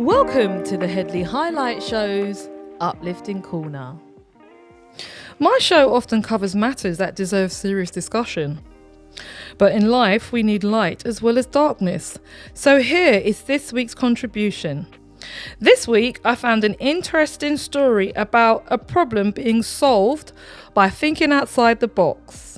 Welcome to the Headley Highlight Show's Uplifting Corner. My show often covers matters that deserve serious discussion. But in life, we need light as well as darkness. So here is this week's contribution. This week, I found an interesting story about a problem being solved by thinking outside the box.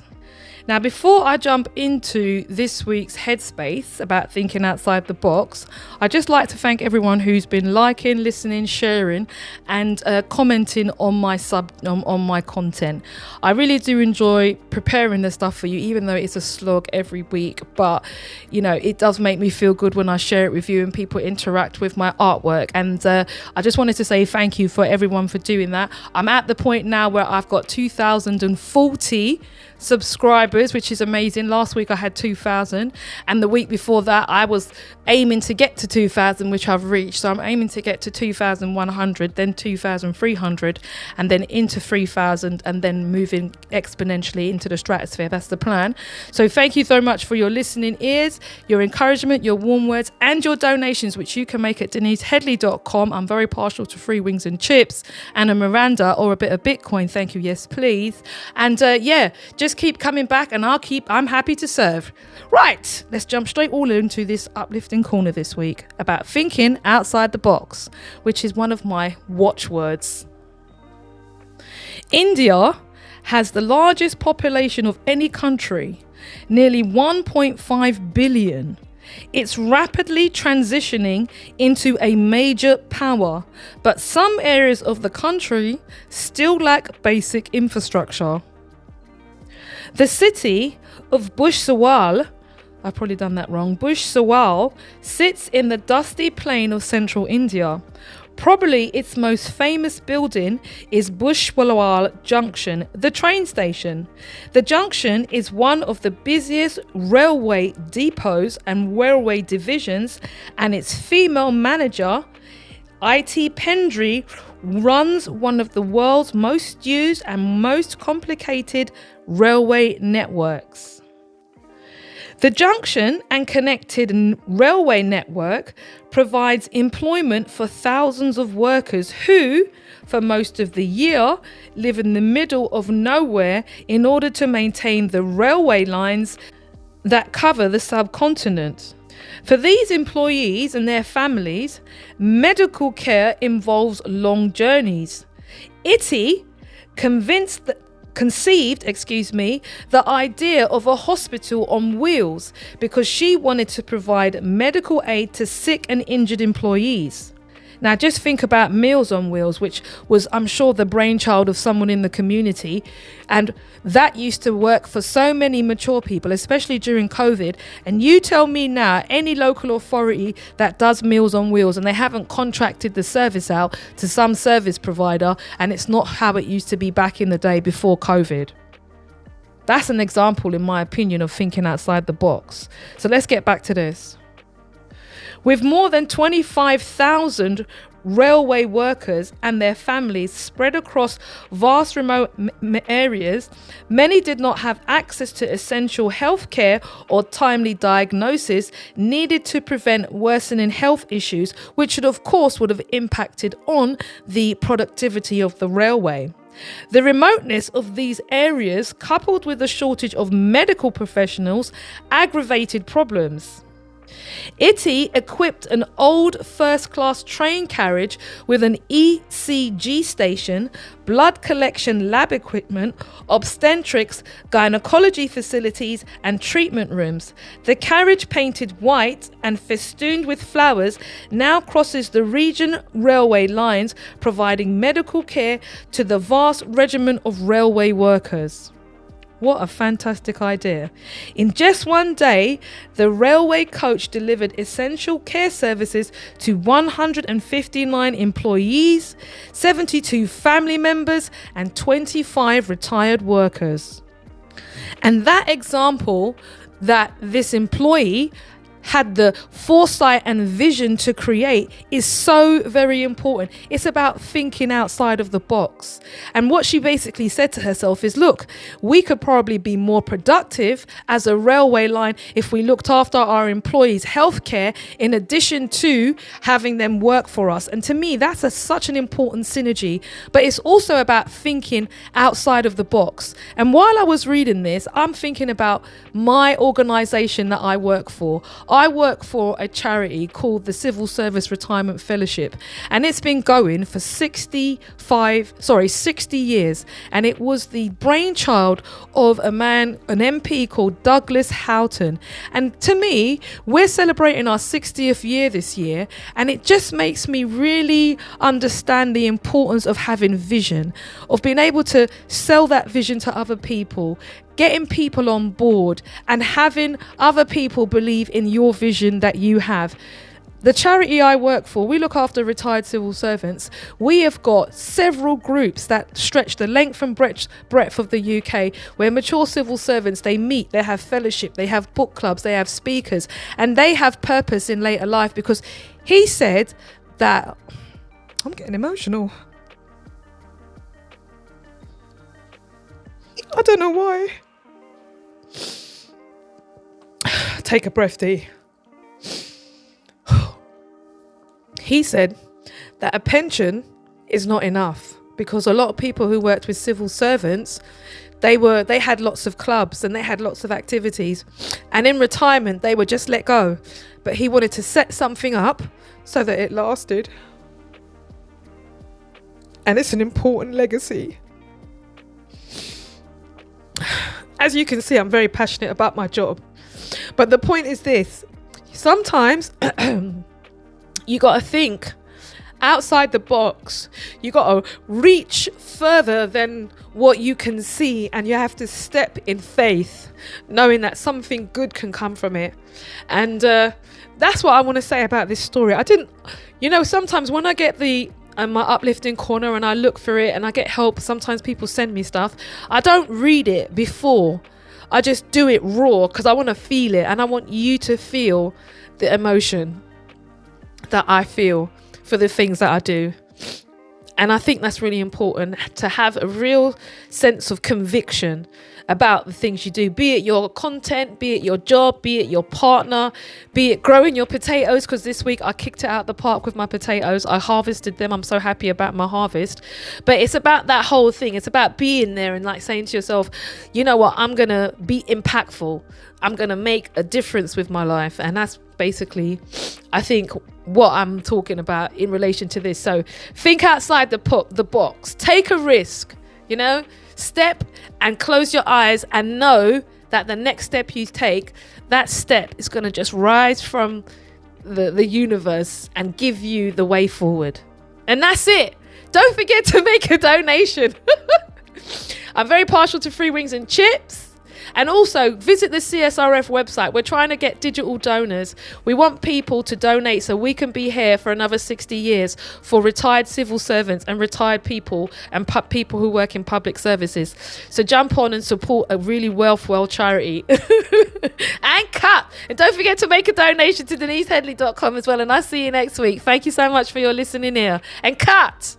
Now, before I jump into this week's headspace about thinking outside the box, I'd just like to thank everyone who's been liking, listening, sharing, and commenting on my on my content. I really do enjoy preparing the stuff for you, even though it's a slog every week. But you know, it does make me feel good when I share it with you and people interact with my artwork. And I just wanted to say thank you for everyone for doing that. I'm at the point now where I've got 2,040 subscribers, which is amazing. Last week I had 2,000, and the week before that I was aiming to get to 2,000, which I've reached. So I'm aiming to get to 2,100, then 2,300, and then into 3,000, and then moving exponentially into the stratosphere. That's the plan. So thank you so much for your listening ears, your encouragement, your warm words, and your donations, which you can make at denisehedley.com. I'm very partial to free wings and chips and a Miranda or a bit of Bitcoin. Thank you. Yes, please. And just keep coming back and I'm happy to serve. Right, let's jump straight all into this uplifting corner this week about thinking outside the box, which is one of my watchwords. India has the largest population of any country, nearly 1.5 billion. It's rapidly transitioning into a major power, but some areas of the country still lack basic infrastructure. The city of Bush-Sawal, I've probably done that wrong, Bush-Sawal sits in the dusty plain of central India. Probably its most famous building is Bush-Sawal Junction, the train station. The junction is one of the busiest railway depots and railway divisions, and its female manager, IT Pendry, runs one of the world's most used and most complicated railway networks. The junction and connected railway network provides employment for thousands of workers who, for most of the year, live in the middle of nowhere in order to maintain the railway lines that cover the subcontinent. For these employees and their families, medical care involves long journeys. Itty conceived the idea of a hospital on wheels because she wanted to provide medical aid to sick and injured employees. Now just think about Meals on Wheels, which was, I'm sure, the brainchild of someone in the community, and that used to work for so many mature people, especially during COVID. And you tell me now, any local authority that does Meals on Wheels and they haven't contracted the service out to some service provider, and it's not how it used to be back in the day before COVID. That's an example, in my opinion, of thinking outside the box. So let's get back to this. With more than 25,000 railway workers and their families spread across vast remote areas, many did not have access to essential health care or timely diagnosis needed to prevent worsening health issues, which of course would have impacted on the productivity of the railway. The remoteness of these areas, coupled with the shortage of medical professionals, aggravated problems. Itty equipped an old first-class train carriage with an ECG station, blood collection lab equipment, obstetrics, gynecology facilities and treatment rooms. The carriage, painted white and festooned with flowers, now crosses the region railway lines, providing medical care to the vast regiment of railway workers. What a fantastic idea. In just one day, the railway coach delivered essential care services to 159 employees, 72 family members, and 25 retired workers. And that example, that this employee had the foresight and vision to create is so very important. It's about thinking outside of the box. And what she basically said to herself is, look, we could probably be more productive as a railway line if we looked after our employees' healthcare in addition to having them work for us. And to me, that's such an important synergy. But it's also about thinking outside of the box. And while I was reading this, I'm thinking about my organization that I work for. I work for a charity called the Civil Service Retirement Fellowship, and it's been going for 60 years. And it was the brainchild of an MP called Douglas Houghton. And to me, we're celebrating our 60th year this year, and it just makes me really understand the importance of having vision, of being able to sell that vision to other people, getting people on board and having other people believe in your vision that you have. The charity I work for, we look after retired civil servants. We have got several groups that stretch the length and breadth of the UK, where mature civil servants, they meet, they have fellowship, they have book clubs, they have speakers, and they have purpose in later life. Because he said that, I'm getting emotional. I don't know why. Take a breath, Dee. He said that a pension is not enough, because a lot of people who worked with civil servants, they had lots of clubs and they had lots of activities, and in retirement they were just let go. But he wanted to set something up so that it lasted, and it's an important legacy. As you can see, I'm very passionate about my job. But the point is this: sometimes you got to think outside the box. You got to reach further than what you can see, and you have to step in faith, knowing that something good can come from it. And that's what I want to say about this story. Sometimes when I get my uplifting corner and I look for it and I get help, sometimes people send me stuff, I don't read it before. I just do it raw because I want to feel it, and I want you to feel the emotion that I feel for the things that I do. And I think that's really important, to have a real sense of conviction about the things you do, be it your content, be it your job, be it your partner, be it growing your potatoes, because this week I kicked it out the park with my potatoes. I harvested them. I'm so happy about my harvest. But it's about that whole thing. It's about being there and like saying to yourself, you know what, I'm going to be impactful. I'm going to make a difference with my life. And that's basically, I think, what I'm talking about in relation to this. So think outside the box, take a risk, step and close your eyes and know that the next step you take, that step is going to just rise from the universe and give you the way forward. And that's it. Don't forget to make a donation. I'm very partial to free wings and chips. And also visit the CSRF website. We're trying to get digital donors. We want people to donate so we can be here for another 60 years for retired civil servants and retired people and people who work in public services. So jump on and support a really well charity. And cut. And don't forget to make a donation to DeniseHeadley.com as well. And I'll see you next week. Thank you so much for your listening here. And cut.